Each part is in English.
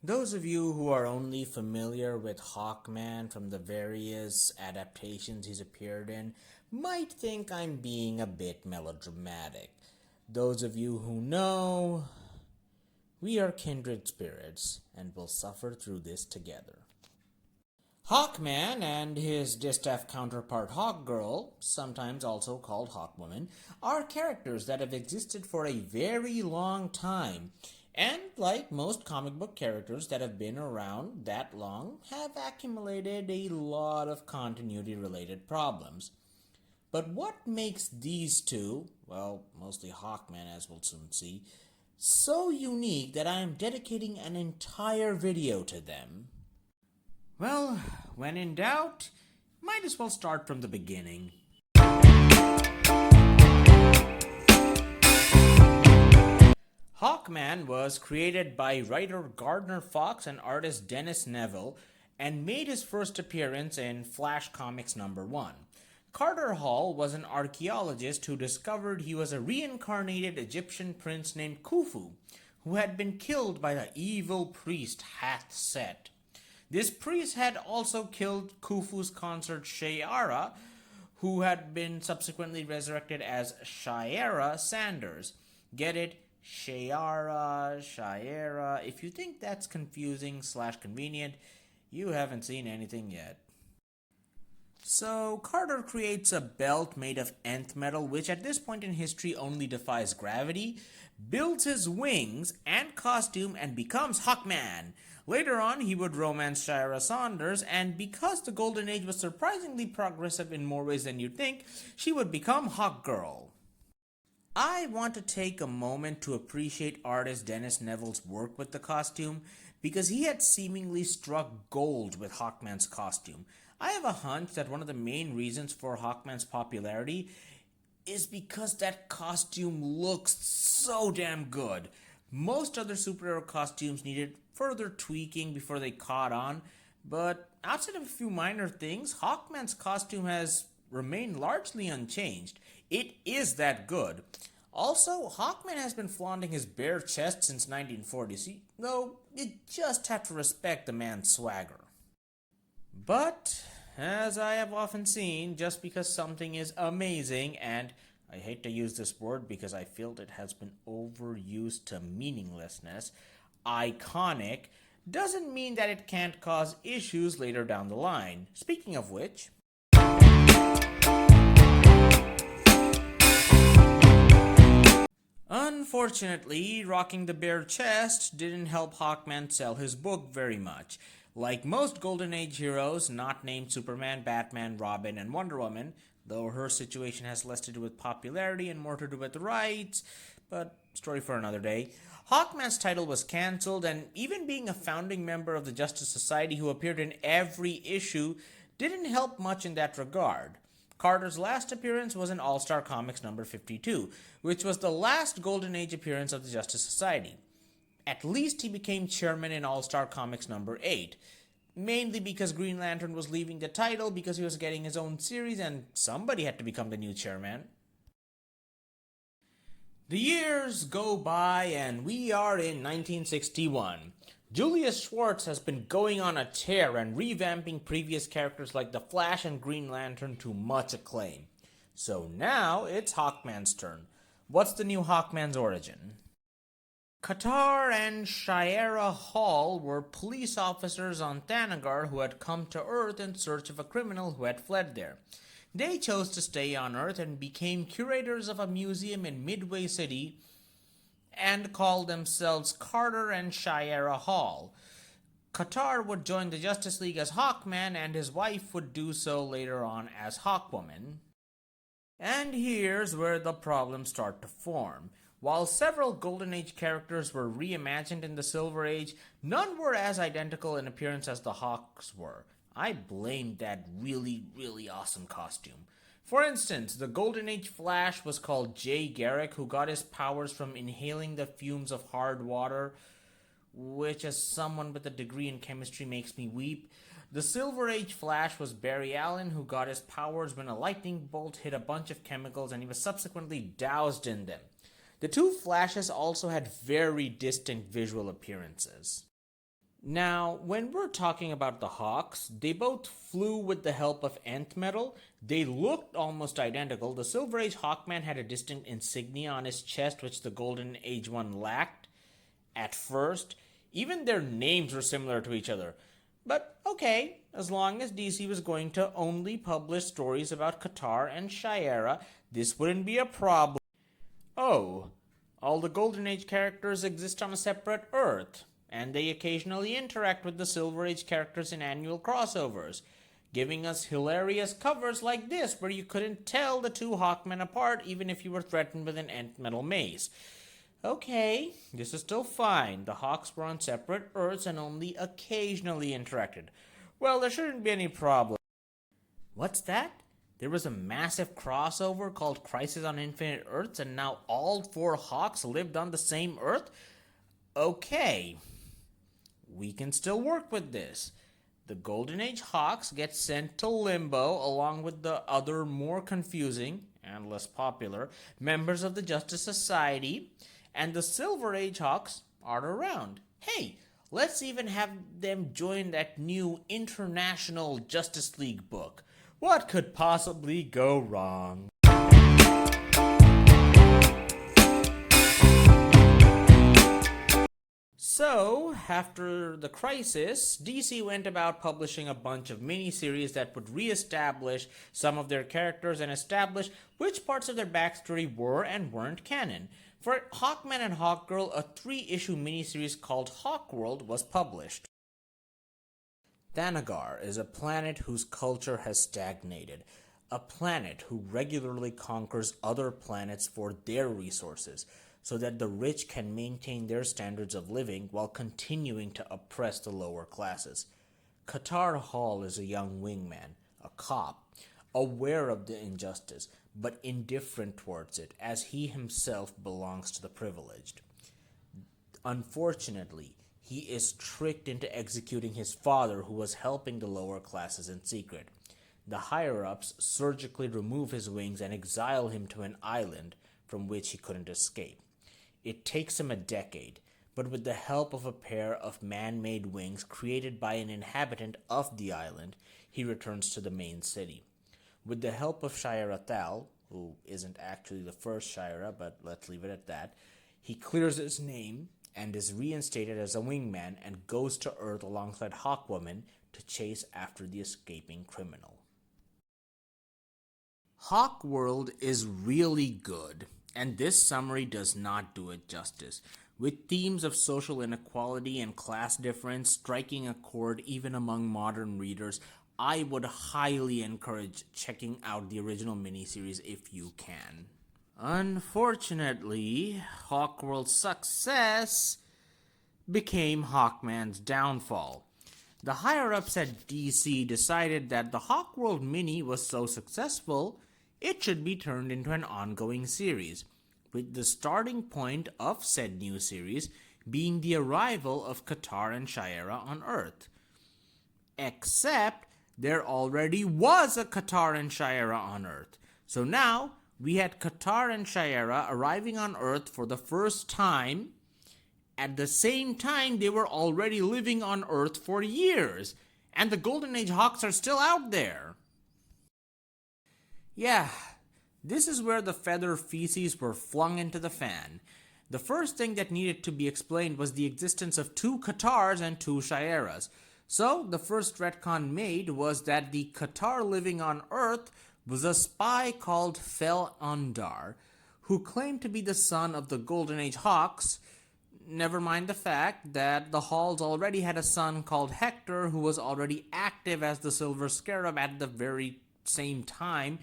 Those of you who are only familiar with Hawkman from the various adaptations he's appeared in might think I'm being a bit melodramatic. Those of you who know, we are kindred spirits and will suffer through this together. Hawkman and his distaff counterpart Hawkgirl, sometimes also called Hawkwoman, are characters that have existed for a very long time, and like most comic book characters that have been around that long, have accumulated a lot of continuity-related problems. But what makes these two, well, mostly Hawkman as we'll soon see, so unique that I am dedicating an entire video to them? Well, when in doubt, might as well start from the beginning. Hawkman was created by writer Gardner Fox and artist Dennis Neville and made his first appearance in Flash Comics #1. Carter Hall was an archaeologist who discovered he was a reincarnated Egyptian prince named Khufu, who had been killed by the evil priest Hath Set. This priest had also killed Khufu's consort Shayara, who had been subsequently resurrected as Shayera Sanders. Get it? Shayera. If you think that's confusing/convenient, you haven't seen anything yet. So, Carter creates a belt made of nth metal, which at this point in history only defies gravity, builds his wings and costume, and becomes Hawkman. Later on, he would romance Shira Saunders, and because the Golden Age was surprisingly progressive in more ways than you'd think, she would become Hawkgirl. I want to take a moment to appreciate artist Dennis Neville's work with the costume, because he had seemingly struck gold with Hawkman's costume. I have a hunch that one of the main reasons for Hawkman's popularity is because that costume looks so damn good. Most other superhero costumes needed further tweaking before they caught on, but outside of a few minor things, Hawkman's costume has remained largely unchanged. It is that good. Also, Hawkman has been flaunting his bare chest since 1940, though you just have to respect the man's swagger. But, as I have often seen, just because something is amazing, and I hate to use this word because I feel it has been overused to meaninglessness, iconic, doesn't mean that it can't cause issues later down the line. Speaking of which, unfortunately, rocking the bare chest didn't help Hawkman sell his book very much. Like most Golden Age heroes, not named Superman, Batman, Robin, and Wonder Woman, though her situation has less to do with popularity and more to do with rights, but story for another day, Hawkman's title was cancelled, and even being a founding member of the Justice Society who appeared in every issue didn't help much in that regard. Carter's last appearance was in All-Star Comics #52, which was the last Golden Age appearance of the Justice Society. At least he became chairman in All-Star Comics #8, mainly because Green Lantern was leaving the title because he was getting his own series and somebody had to become the new chairman. The years go by and we are in 1961. Julius Schwartz has been going on a tear and revamping previous characters like The Flash and Green Lantern to much acclaim. So now it's Hawkman's turn. What's the new Hawkman's origin? Qatar and Shayera Hall were police officers on Thanagar who had come to Earth in search of a criminal who had fled there. They chose to stay on Earth and became curators of a museum in Midway City and called themselves Carter and Shayera Hall. Qatar would join the Justice League as Hawkman, and his wife would do so later on as Hawkwoman. And here's where the problems start to form. While several Golden Age characters were reimagined in the Silver Age, none were as identical in appearance as the Hawks were. I blamed that really awesome costume. For instance, the Golden Age Flash was called Jay Garrick, who got his powers from inhaling the fumes of hard water, which as someone with a degree in chemistry makes me weep. The Silver Age Flash was Barry Allen, who got his powers when a lightning bolt hit a bunch of chemicals and he was subsequently doused in them. The two Flashes also had very distinct visual appearances. Now, when we're talking about the Hawks, they both flew with the help of nth metal. They looked almost identical. The Silver Age Hawkman had a distinct insignia on his chest, which the Golden Age one lacked at first. Even their names were similar to each other. But okay, as long as DC was going to only publish stories about Qatar and Shiera, this wouldn't be a problem. Oh, all the Golden Age characters exist on a separate Earth, and they occasionally interact with the Silver Age characters in annual crossovers, giving us hilarious covers like this where you couldn't tell the two Hawkmen apart even if you were threatened with an nth metal mace. Okay, this is still fine. The Hawks were on separate Earths and only occasionally interacted. Well, there shouldn't be any problem. What's that? There was a massive crossover called Crisis on Infinite Earths, and now all four Hawks lived on the same Earth? Okay, we can still work with this. The Golden Age Hawks get sent to Limbo along with the other more confusing and less popular members of the Justice Society, and the Silver Age Hawks are around. Hey, let's even have them join that new International Justice League book. What could possibly go wrong? So, after the crisis, DC went about publishing a bunch of miniseries that would re-establish some of their characters and establish which parts of their backstory were and weren't canon. For Hawkman and Hawkgirl, a 3-issue miniseries called Hawkworld was published. Thanagar is a planet whose culture has stagnated, a planet who regularly conquers other planets for their resources, so that the rich can maintain their standards of living while continuing to oppress the lower classes. Qatar Hall is a young wingman, a cop, aware of the injustice, but indifferent towards it, as he himself belongs to the privileged. Unfortunately, he is tricked into executing his father, who was helping the lower classes in secret. The higher-ups surgically remove his wings and exile him to an island from which he couldn't escape. It takes him a decade, but with the help of a pair of man-made wings created by an inhabitant of the island, he returns to the main city. With the help of Shiera Thal, who isn't actually the first Shiera, but let's leave it at that, he clears his name and is reinstated as a wingman and goes to Earth alongside Hawkwoman to chase after the escaping criminal. Hawkworld is really good, and this summary does not do it justice, with themes of social inequality and class difference striking a chord even among modern readers. I would highly encourage checking out the original miniseries if you can. Unfortunately, Hawkworld's success became Hawkman's downfall. The higher-ups at DC decided that the Hawkworld mini was so successful, it should be turned into an ongoing series, with the starting point of said new series being the arrival of Qatar and Shiera on Earth. Except there already was a Qatar and Shiera on Earth. So now we had Qatar and Shiera arriving on Earth for the first time. At the same time, they were already living on Earth for years, and the Golden Age Hawks are still out there. Yeah, this is where the feather feces were flung into the fan. The first thing that needed to be explained was the existence of 2 Qatars and 2 Shieras. So, the first retcon made was that the Qatar living on Earth was a spy called Fel Undar, who claimed to be the son of the Golden Age Hawks. Never mind the fact that the Halls already had a son called Hector, who was already active as the Silver Scarab at the very same time.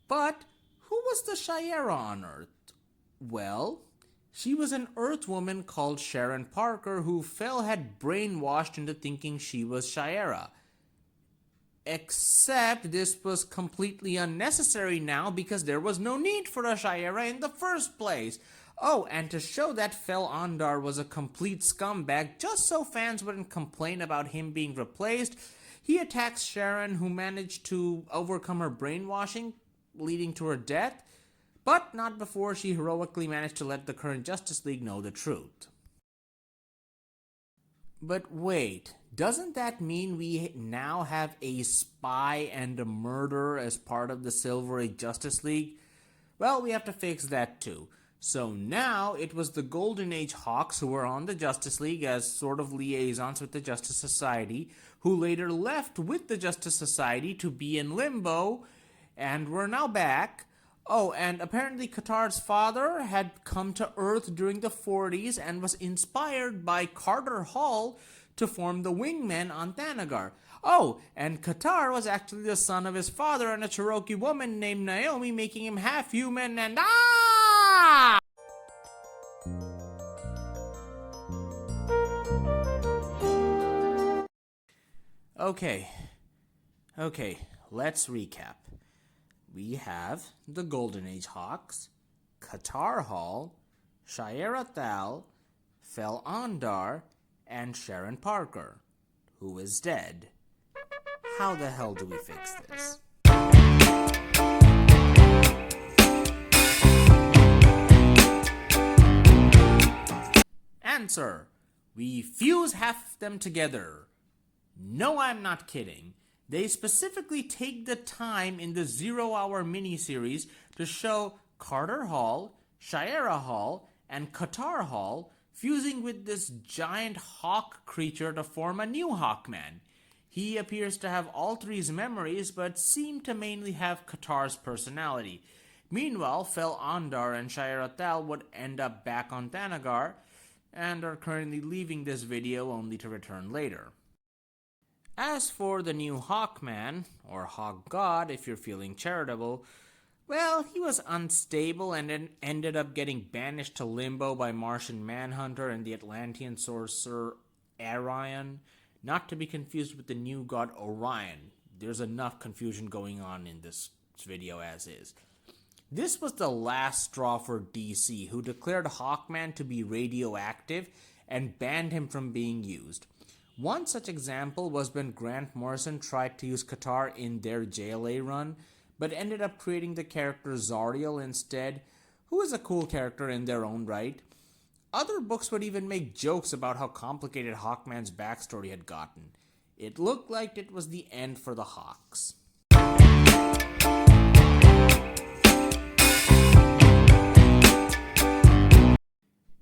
But who was the Shiera on Earth? Well, she was an Earth woman called Sharon Parker, who Fel had brainwashed into thinking she was Shiera. Except this was completely unnecessary now because there was no need for a Shiera in the first place. Oh, and to show that Fel Undar was a complete scumbag, just so fans wouldn't complain about him being replaced, He attacks Sharon, who managed to overcome her brainwashing, leading to her death, but not before she heroically managed to let the current Justice League know the truth. But wait, doesn't that mean we now have a spy and a murderer as part of the Silver Age Justice League? Well, we have to fix that too. So now it was the Golden Age Hawks who were on the Justice League as sort of liaisons with the Justice Society, who later left with the Justice Society to be in limbo, and were now back. Oh, and apparently Qatar's father had come to Earth during the 40s and was inspired by Carter Hall to form the Wingmen on Thanagar. Oh, and Qatar was actually the son of his father and a Cherokee woman named Naomi, making him half human and Okay, let's recap. We have the Golden Age Hawks, Qatar Hall, Shaira Thal, Fel Andar, and Sharon Parker, who is dead. How the hell do we fix this? Answer: we fuse half of them together. No, I'm not kidding. They specifically take the time in the 0 Hour miniseries to show Carter Hall, Shaira Hall, and Qatar Hall fusing with this giant hawk creature to form a new Hawkman. He appears to have all three's memories, but seem to mainly have Qatar's personality. Meanwhile, Fel Andar and Shaira Thal would end up back on Thanagar, and are currently leaving this video only to return later. As for the new Hawkman, or Hawk God if you're feeling charitable, well, he was unstable and then ended up getting banished to limbo by Martian Manhunter and the Atlantean sorcerer Arion, not to be confused with the new god Orion. There's enough confusion going on in this video as is. This was the last straw for DC, who declared Hawkman to be radioactive and banned him from being used. One such example was when Grant Morrison tried to use Qatar in their JLA run, but ended up creating the character Zariel instead, who is a cool character in their own right. Other books would even make jokes about how complicated Hawkman's backstory had gotten. It looked like it was the end for the Hawks.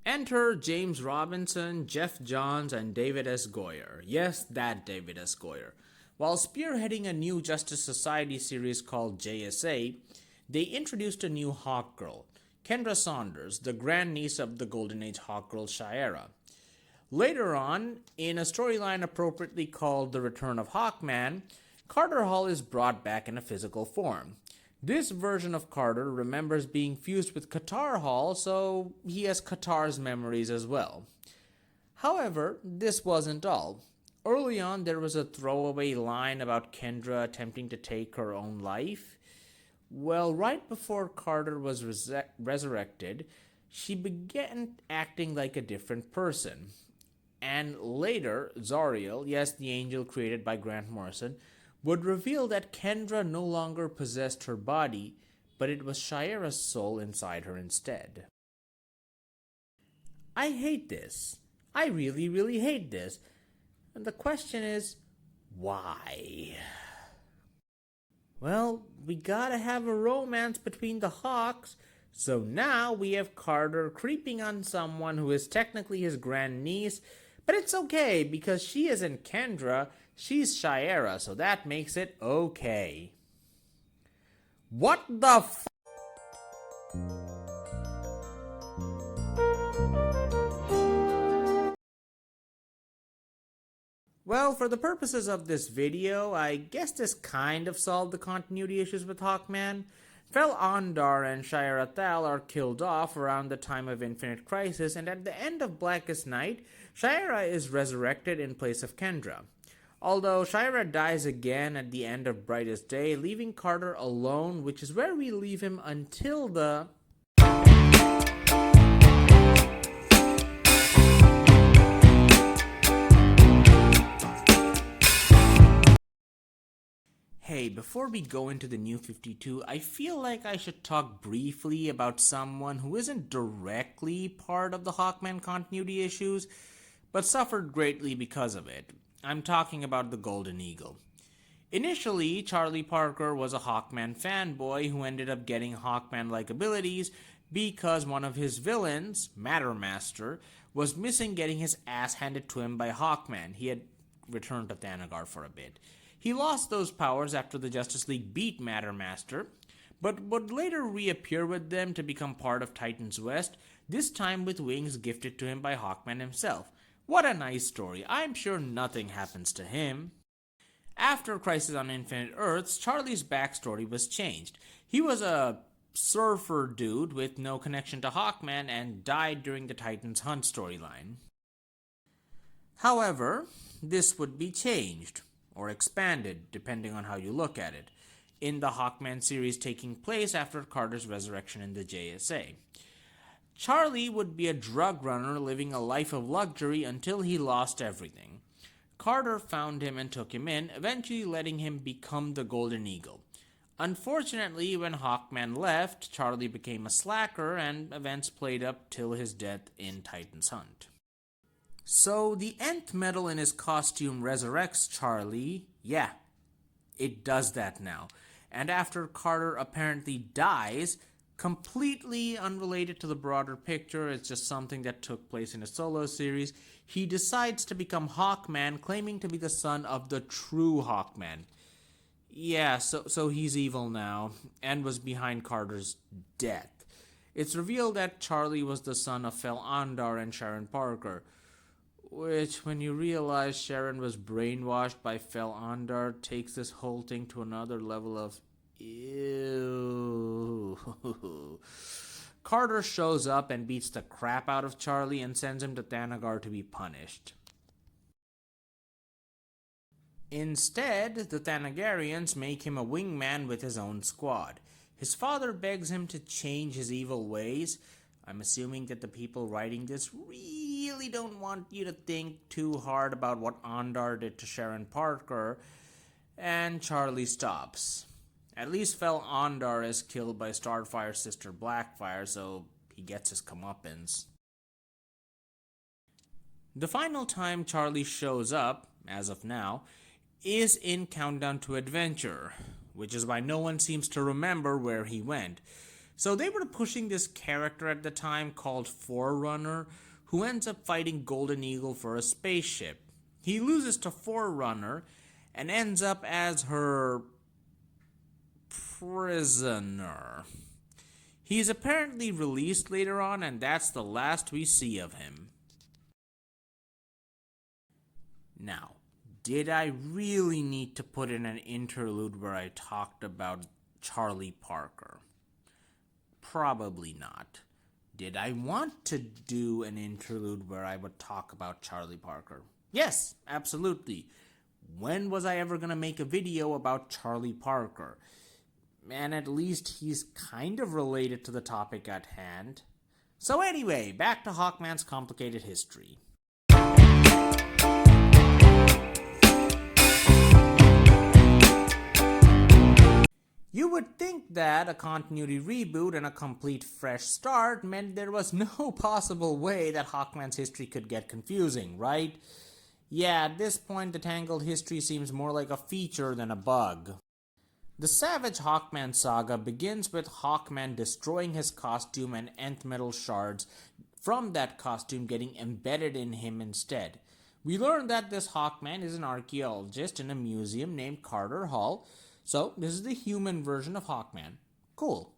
Enter James Robinson, Jeff Johns, and David S. Goyer. Yes, that David S. Goyer. While spearheading a new Justice Society series called JSA, they introduced a new Hawkgirl, Kendra Saunders, the grandniece of the Golden Age Hawkgirl Shaira. Later on, in a storyline appropriately called The Return of Hawkman, Carter Hall is brought back in a physical form. This version of Carter remembers being fused with Qatar Hall, so he has Qatar's memories as well. However, this wasn't all. Early on, there was a throwaway line about Kendra attempting to take her own life. Well, right before Carter was resurrected, she began acting like a different person. And later, Zariel, yes, the angel created by Grant Morrison, would reveal that Kendra no longer possessed her body, but it was Shaira's soul inside her instead. I hate this. I really, really hate this. And the question is, why? Well, we gotta have a romance between the Hawks, so now we have Carter creeping on someone who is technically his grandniece, but it's okay because she isn't Kendra, she's Shaira, so that makes it okay. What the f***? Well, for the purposes of this video, I guess this kind of solved the continuity issues with Hawkman. Fel Andar and Shaira Thal are killed off around the time of Infinite Crisis, and at the end of Blackest Night, Shaira is resurrected in place of Kendra. Although Shaira dies again at the end of Brightest Day, leaving Carter alone, which is where we leave him until the Hey, before we go into the New 52, I feel like I should talk briefly about someone who isn't directly part of the Hawkman continuity issues, but suffered greatly because of it. I'm talking about the Golden Eagle. Initially, Charlie Parker was a Hawkman fanboy who ended up getting Hawkman-like abilities because one of his villains, Mattermaster, was missing getting his ass handed to him by Hawkman. He had returned to Thanagar for a bit. He lost those powers after the Justice League beat Mattermaster, but would later reappear with them to become part of Titans West, this time with wings gifted to him by Hawkman himself. What a nice story. I'm sure nothing happens to him. After Crisis on Infinite Earths, Charlie's backstory was changed. He was a surfer dude with no connection to Hawkman and died during the Titans Hunt storyline. However, this would be changed, or expanded, depending on how you look at it, in the Hawkman series taking place after Carter's resurrection in the JSA. Charlie would be a drug runner living a life of luxury until he lost everything. Carter found him and took him in, eventually letting him become the Golden Eagle. Unfortunately, when Hawkman left, Charlie became a slacker and events played up till his death in Titans Hunt. So the nth metal in his costume resurrects Charlie. Yeah, it does that now. And after Carter apparently dies, completely unrelated to the broader picture, it's just something that took place in a solo series, he decides to become Hawkman, claiming to be the son of the true Hawkman. Yeah, so he's evil now, and was behind Carter's death. It's revealed that Charlie was the son of Fel Andar and Sharon Parker, which, when you realize Sharon was brainwashed by Fel Andar, takes this whole thing to another level of ew. Carter shows up and beats the crap out of Charlie and sends him to Thanagar to be punished. Instead, the Thanagarians make him a wingman with his own squad. His father begs him to change his evil ways. I'm assuming that the people writing this really don't want you to think too hard about what Andar did to Sharon Parker, and Charlie stops. At least Fel Andar is killed by Starfire's sister Blackfire, so he gets his comeuppance. The final time Charlie shows up, as of now, is in Countdown to Adventure, which is why no one seems to remember where he went. So they were pushing this character at the time called Forerunner, who ends up fighting Golden Eagle for a spaceship. He loses to Forerunner and ends up as her prisoner. He's apparently released later on, and that's the last we see of him. Now, did I really need to put in an interlude where I talked about Charlie Parker? Probably not. Did I want to do an interlude where I would talk about Charlie Parker? Yes, absolutely. When was I ever going to make a video about Charlie Parker? And at least he's kind of related to the topic at hand. So anyway, back to Hawkman's complicated history. You would think that a continuity reboot and a complete fresh start meant there was no possible way that Hawkman's history could get confusing, right? Yeah, at this point the tangled history seems more like a feature than a bug. The Savage Hawkman saga begins with Hawkman destroying his costume and nth metal shards from that costume getting embedded in him instead. We learn that this Hawkman is an archaeologist in a museum named Carter Hall, so this is the human version of Hawkman. Cool.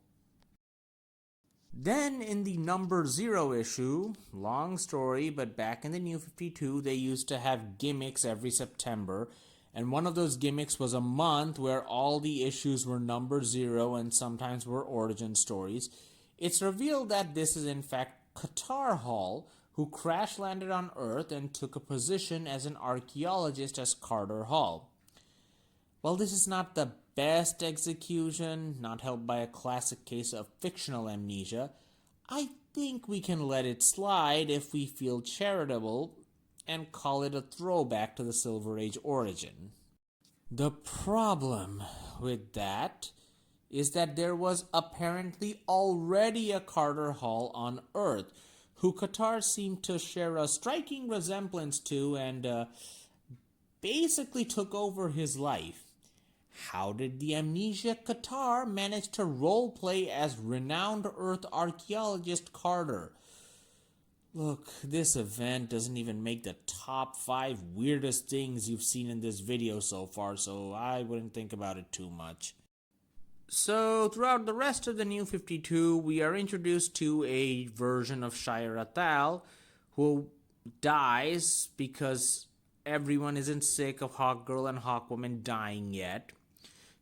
Then in the number 0 issue, long story, but back in the New 52 they used to have gimmicks every September, and one of those gimmicks was a month where all the issues were number 0 and sometimes were origin stories. It's revealed that this is in fact Qatar Hall, who crash-landed on Earth and took a position as an archaeologist as Carter Hall. While this is not the best execution, not helped by a classic case of fictional amnesia, I think we can let it slide if we feel charitable and call it a throwback to the Silver Age origin. The problem with that is that there was apparently already a Carter Hall on Earth, who Qatar seemed to share a striking resemblance to and basically took over his life. How did the amnesiac Qatar manage to roleplay as renowned Earth archaeologist Carter? Look, this event doesn't even make the top 5 weirdest things you've seen in this video so far, so I wouldn't think about it too much. So, throughout the rest of the New 52, we are introduced to a version of Shire Athal who dies because everyone isn't sick of Hawkgirl and Hawkwoman dying yet.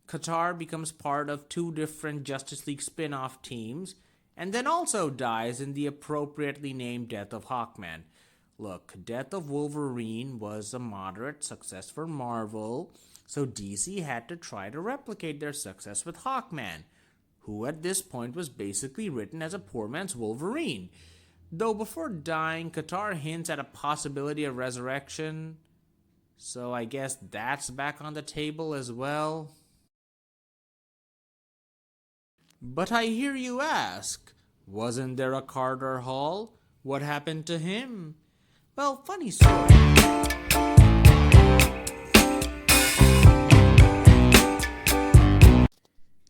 Qatar becomes part of 2 different Justice League spin-off teams, and then also dies in the appropriately named death of Hawkman. Look, Death of Wolverine was a moderate success for Marvel, so DC had to try to replicate their success with Hawkman, who at this point was basically written as a poor man's Wolverine. Though before dying, Qatar hints at a possibility of resurrection, so I guess that's back on the table as well. But I hear you ask, wasn't there a Carter Hall? What happened to him? Well, funny story.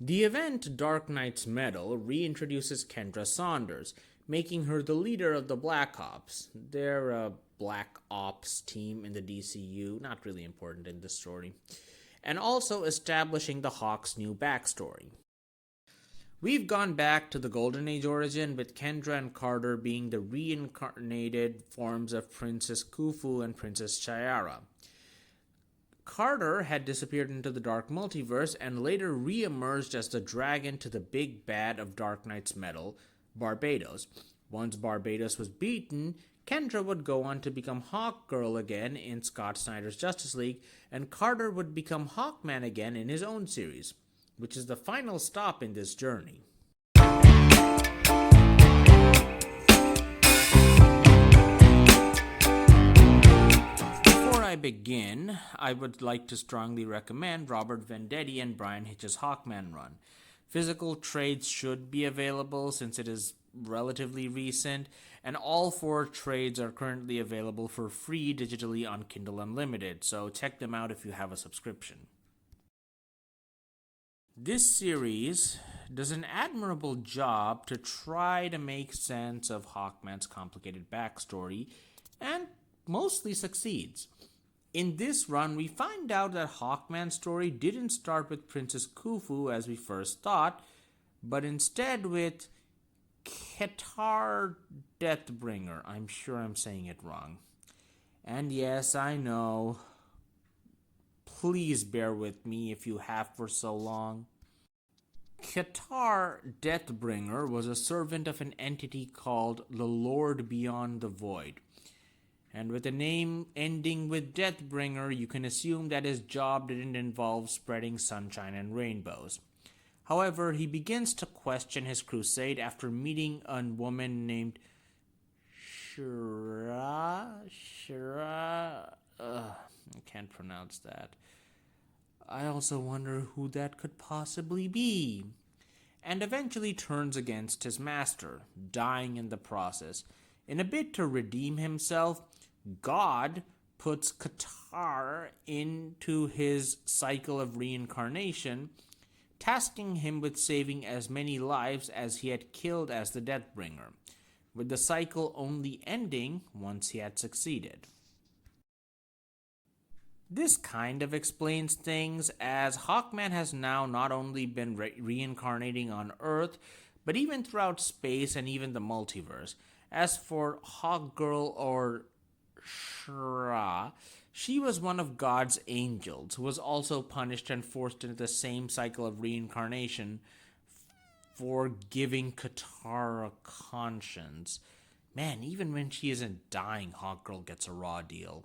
The event Dark Knight's Medal reintroduces Kendra Saunders, making her the leader of the Black Ops. They're a Black Ops team in the DCU, not really important in this story. And also establishing the Hawk's new backstory. We've gone back to the Golden Age origin, with Kendra and Carter being the reincarnated forms of Princess Khufu and Princess Chayara. Carter had disappeared into the Dark Multiverse and later re-emerged as the dragon to the big bad of Dark Knight's Medal, Barbados. Once Barbados was beaten, Kendra would go on to become Hawkgirl again in Scott Snyder's Justice League, and Carter would become Hawkman again in his own series, which is the final stop in this journey. Before I begin, I would like to strongly recommend Robert Venditti and Bryan Hitch's Hawkman run. Physical trades should be available since it is relatively recent, and all 4 trades are currently available for free digitally on Kindle Unlimited, so check them out if you have a subscription. This series does an admirable job to try to make sense of Hawkman's complicated backstory, and mostly succeeds. In this run, we find out that Hawkman's story didn't start with Princess Khufu as we first thought, but instead with Qatar Deathbringer. I'm sure I'm saying it wrong. And yes, I know. Please bear with me if you have for so long. Qatar Deathbringer was a servant of an entity called the Lord Beyond the Void. And with a name ending with Deathbringer, you can assume that his job didn't involve spreading sunshine and rainbows. However, he begins to question his crusade after meeting a woman named I can't pronounce that. I also wonder who that could possibly be. And eventually turns against his master, dying in the process. In a bid to redeem himself, God puts Qatar into his cycle of reincarnation, tasking him with saving as many lives as he had killed as the Deathbringer, with the cycle only ending once he had succeeded. This kind of explains things, as Hawkman has now not only been reincarnating on Earth, but even throughout space and even the multiverse. As for Hawkgirl or Shra, she was one of God's angels, who was also punished and forced into the same cycle of reincarnation for giving Qatar a conscience. Man, even when she isn't dying, Hawkgirl gets a raw deal.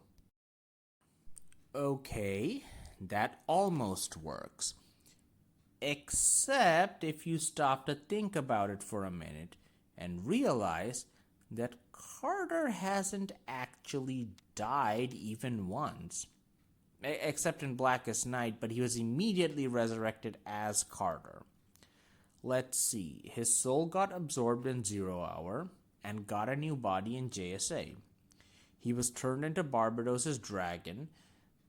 Okay, that almost works. Except if you stop to think about it for a minute and realize that Carter hasn't actually died even once. except in Blackest Night, but he was immediately resurrected as Carter. Let's see, his soul got absorbed in Zero Hour and got a new body in JSA. He was turned into Barbados's dragon,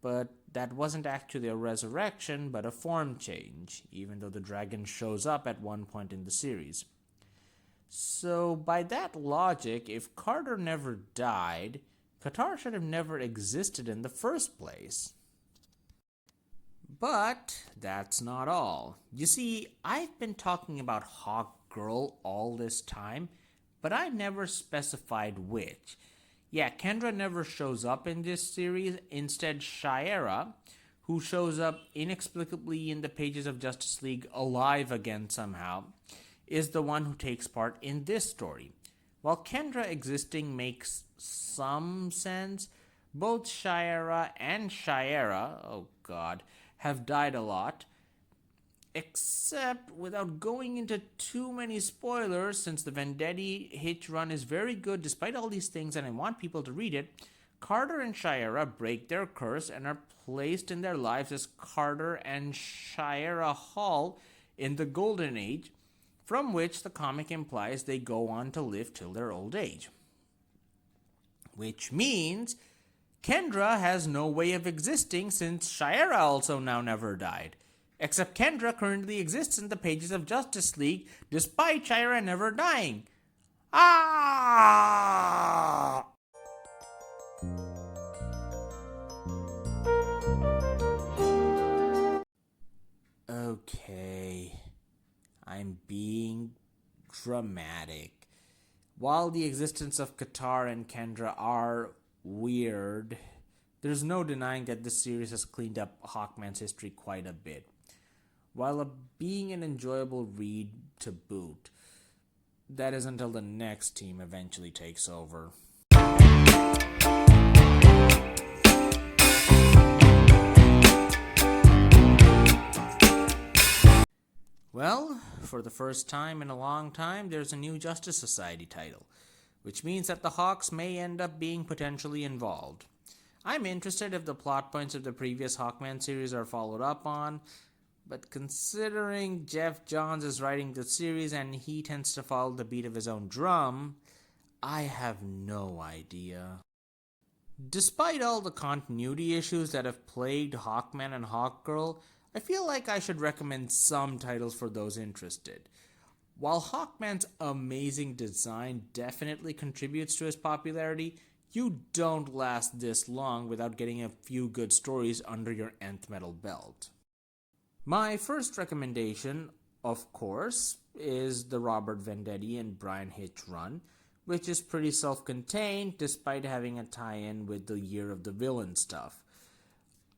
but that wasn't actually a resurrection, but a form change, even though the dragon shows up at one point in the series. So, by that logic, if Carter never died, Qatar should have never existed in the first place. But that's not all. You see, I've been talking about Hawkgirl all this time, but I never specified which. Yeah, Kendra never shows up in this series. Instead, Shiera, who shows up inexplicably in the pages of Justice League alive again somehow, is the one who takes part in this story. While Kendra existing makes some sense, both Shiera and Shiera, have died a lot. Except, without going into too many spoilers, since the Venditti Hitch run is very good despite all these things and I want people to read it, Carter and Shiera break their curse and are placed in their lives as Carter and Shiera Hall in the Golden Age, from which the comic implies they go on to live till their old age. Which means Kendra has no way of existing since Shiera also now never died. Except Kendra currently exists in the pages of Justice League despite Shiera never dying. Ah! Okay, I'm being dramatic. While the existence of Qatar and Kendra are weird, there's no denying that this series has cleaned up Hawkman's history quite a bit. While being an enjoyable read to boot, that is until the next team eventually takes over. Well, for the first time in a long time, there's a new Justice Society title, which means that the Hawks may end up being potentially involved. I'm interested if the plot points of the previous Hawkman series are followed up on, but considering Jeff Johns is writing the series and he tends to follow the beat of his own drum, I have no idea. Despite all the continuity issues that have plagued Hawkman and Hawkgirl, I feel like I should recommend some titles for those interested. While Hawkman's amazing design definitely contributes to his popularity, you don't last this long without getting a few good stories under your nth metal belt. My first recommendation, of course, is the Robert Venditti and Bryan Hitch run, which is pretty self-contained despite having a tie-in with the Year of the Villain stuff.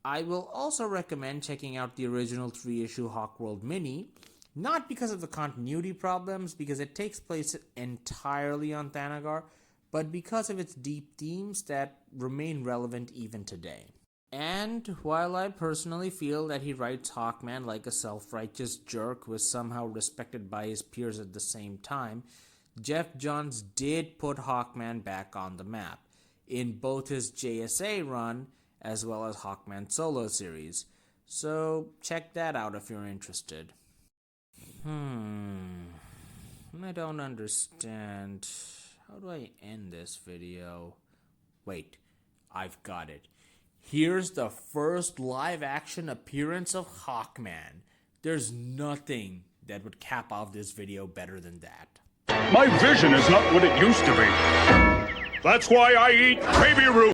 I will also recommend checking out the original 3-issue Hawkworld mini, not because of the continuity problems, because it takes place entirely on Thanagar, but because of its deep themes that remain relevant even today. And while I personally feel that he writes Hawkman like a self-righteous jerk who is somehow respected by his peers at the same time, Jeff Johns did put Hawkman back on the map, in both his JSA run as well as Hawkman solo series, so check that out if you're interested. I don't understand. How do I end this video? Wait, I've got it. Here's the first live-action appearance of Hawkman. There's nothing that would cap off this video better than that. My vision is not what it used to be. That's why I eat baby root.